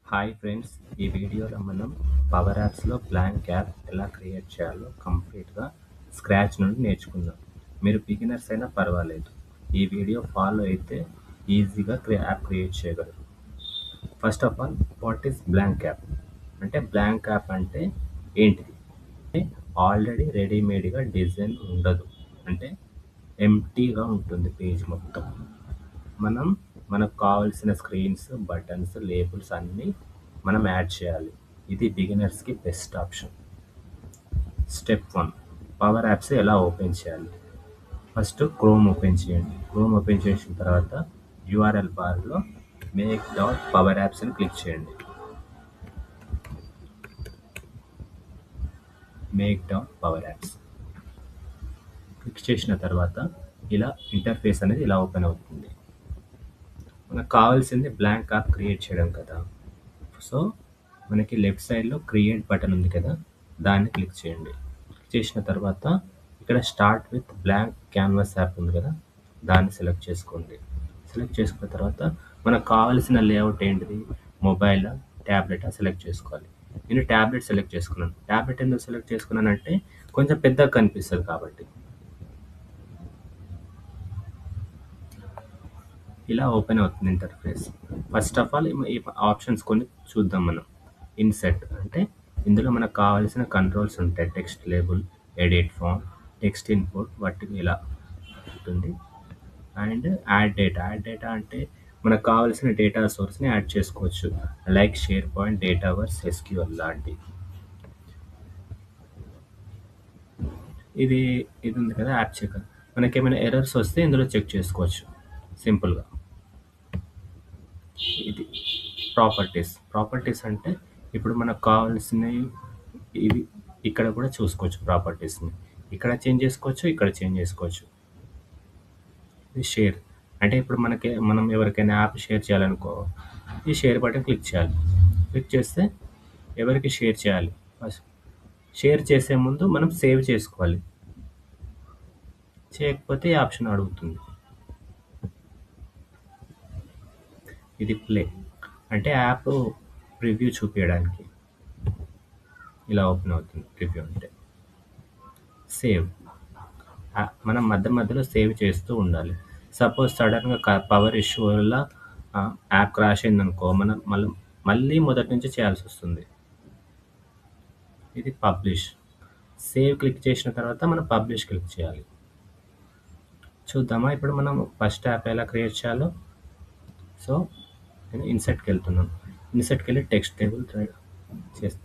Hi friends, ఈ వీడియోలో మనం పవర్ యాప్స్లో బ్లాంక్ యాప్ ఎలా క్రియేట్ చేయాలో కంప్లీట్గా స్క్రాచ్ నుండి నేర్చుకుందాం. మీరు బిగినర్స్ అయినా పర్వాలేదు, ఈ వీడియో ఫాలో అయితే ఈజీగా యాప్ క్రియేట్ చేయగలరు. First of all, what is blank app? అంటే బ్లాంక్ యాప్ అంటే ఏంటిది? అంటే ఆల్రెడీ రెడీమేడ్గా డిజైన్ ఉండదు, అంటే ఎంటీగా ఉంటుంది పేజ్ మొత్తం. మనం మనకు కావాల్సిన స్క్రీన్స్, బటన్స్, లేబుల్స్ అన్నీ మనం యాడ్ చేయాలి. ఇది బిగినర్స్కి best option. Step 1, power apps ఎలా ఓపెన్ చేయాలి? ఫస్ట్ క్రోమ్ ఓపెన్ చేయండి. క్రోమ్ ఓపెన్ చేసిన తర్వాత యూఆర్ఎల్ బార్లో make.power apps అని క్లిక్ చేయండి. make.power apps క్లిక్ చేసిన తర్వాత ఇలా ఇంటర్ఫేస్ అనేది ఇలా ఓపెన్ అవుతుంది. మనకు కావాల్సింది బ్లాంక్ యాప్ క్రియేట్ చేయడం కదా. సో మనకి లెఫ్ట్ సైడ్లో క్రియేట్ బటన్ ఉంది కదా, దాన్ని క్లిక్ చేయండి. క్లిక్ చేసిన తర్వాత ఇక్కడ start with blank canvas app ఉంది కదా, దాన్ని సెలెక్ట్ చేసుకోండి. సెలెక్ట్ చేసుకున్న తర్వాత మనకు కావాల్సిన లేఅవుట్ ఏంటిది? మొబైల్, ట్యాబ్లెట్ సెలెక్ట్ చేసుకోవాలి. నేను ట్యాబ్లెట్ సెలెక్ట్ చేసుకున్నాను. ట్యాబ్లెట్ ఎందుకు సెలెక్ట్ చేసుకున్నానంటే కొంచెం పెద్దగా కనిపిస్తుంది కాబట్టి. ఇలా ఓపెన్ అవుతుంది ఇంటర్ఫేస్. ఫస్ట్ ఆఫ్ ఆల్ ఈ ఆప్షన్స్ కొన్ని చూద్దాం మనం. ఇన్సెట్ అంటే ఇందులో మనకు కావాల్సిన కంట్రోల్స్ ఉంటాయి. Text label, edit form, text input, వాటికి ఇలా ఉంటుంది. And add data. Add data అంటే మనకు కావాల్సిన డేటా సోర్స్ని యాడ్ చేసుకోవచ్చు, like SharePoint, Dataverse, SQL లాంటివి. ఇది ఉంది కదా యాప్ చెకర్. మనకి ఏమైనా ఎర్రర్స్ వస్తే ఇందులో చెక్ చేసుకోవచ్చు సింపుల్గా. ఇది ప్రాపర్టీస్ అంటే ఇప్పుడు మనకు కావాల్సినవి ఇవి ఇక్కడ కూడా చూసుకోవచ్చు. ప్రాపర్టీస్ని ఇక్కడ చేంజ్ చేసుకోవచ్చు, ఇక్కడ చేంజ్ చేసుకోవచ్చు. ఇది షేర్ అంటే ఇప్పుడు మనం ఎవరికైనా యాప్ షేర్ చేయాలనుకో, ఈ షేర్ బటన్ క్లిక్ చేయాలి. క్లిక్ చేస్తే ఎవరికి షేర్ చేయాలి, ఫస్ట్ షేర్ చేసే ముందు మనం సేవ్ చేసుకోవాలి. చేయకపోతే ఈ ఆప్షన్ అడుగుతుంది. ఇది ప్లే అంటే యాప్ ప్రివ్యూ చూపించడానికి ఇలా ఓపెన్ అవుతుంది. ప్రివ్యూ అంటే సేవ్. మనం మధ్యలో సేవ్ చేస్తూ ఉండాలి. సపోజ్ సడన్గా పవర్ ఇష్యూ వల్ల యాప్ క్రాష్ అయిందనుకో, మనం మళ్ళీ మొదటి నుంచి చేయాల్సి వస్తుంది. ఇది పబ్లిష్. సేవ్ క్లిక్ చేసిన తర్వాత మనం పబ్లిష్ క్లిక్ చేయాలి. చూద్దామా ఇప్పుడు మనం ఫస్ట్ యాప్ ఎలా క్రియేట్ చేయాలో. సో నేను ఇన్సెట్కి వెళ్తున్నాను. ఇన్సెట్కి వెళ్ళి టెక్స్ట్ టేబుల్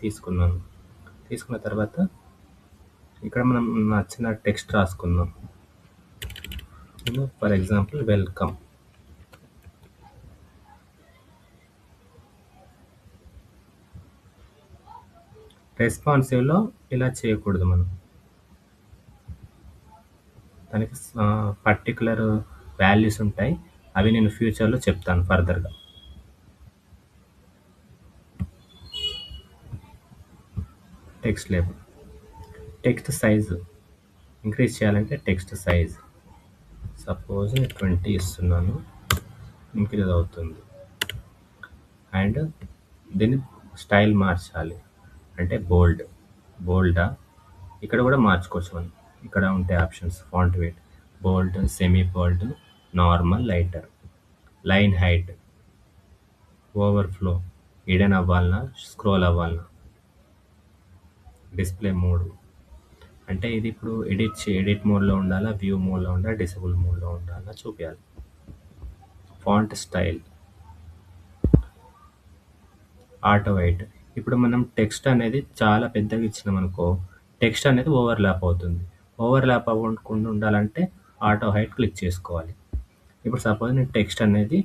తీసుకున్నాను. తీసుకున్న తర్వాత ఇక్కడ మనం నచ్చిన టెక్స్ట్ రాసుకుందాం. For example welcome. రెస్పాన్సివ్లో ఇలా చేయకూడదు మనం, దానికి పర్టికులర్ వాల్యూస్ ఉంటాయి. అవి నేను ఫ్యూచర్లో చెప్తాను ఫర్దర్గా. Text label. Text size increase చేయాలంటే టెక్స్ట్ సైజ్ సపోజ్ 20 ఇస్తున్నాను, ఇంక్రీజ్ అవుతుంది. అండ్ దీన్ని స్టైల్ మార్చాలి అంటే బోల్డా. ఇక్కడ కూడా మార్చుకోవచ్చు మనం. ఇక్కడ ఉంటే options font weight, bold, semi bold, normal, lighter, line height, overflow, hidden అవ్వాలన్నా, స్క్రోల్ అవ్వాలన్నా, డిస్ప్లే మోడ్ అంటే ఇది ఇప్పుడు ఎడిట్ మోడ్లో ఉండాలా, వ్యూ మోడ్లో ఉండాలా, డిసేబుల్ మోడ్లో ఉండాలా చూపించాలి. Font style, auto height. ఇప్పుడు మనం టెక్స్ట్ అనేది చాలా పెద్దగా ఇచ్చినాం అనుకో, టెక్స్ట్ అనేది ఓవర్లాప్ అవుతుంది. ఓవర్లాప్ అవ్వకుండా ఉండాలంటే ఆటో హైట్ క్లిక్ చేసుకోవాలి. ఇప్పుడు సపోజ్ నేను టెక్స్ట్ అనేది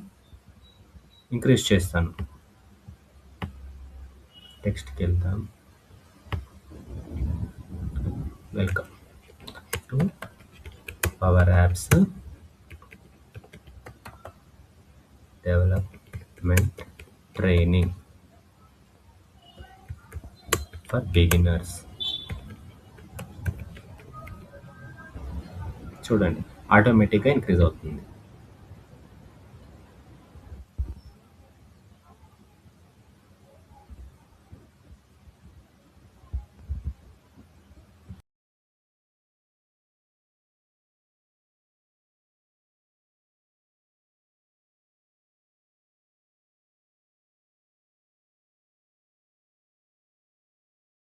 ఇంక్రీజ్ చేస్తాను. టెక్స్ట్కి వెళ్తాం. Welcome to power apps development training for beginners. చూడండి ఆటోమేటిక్గా ఇంక్రీజ్ అవుతుంది.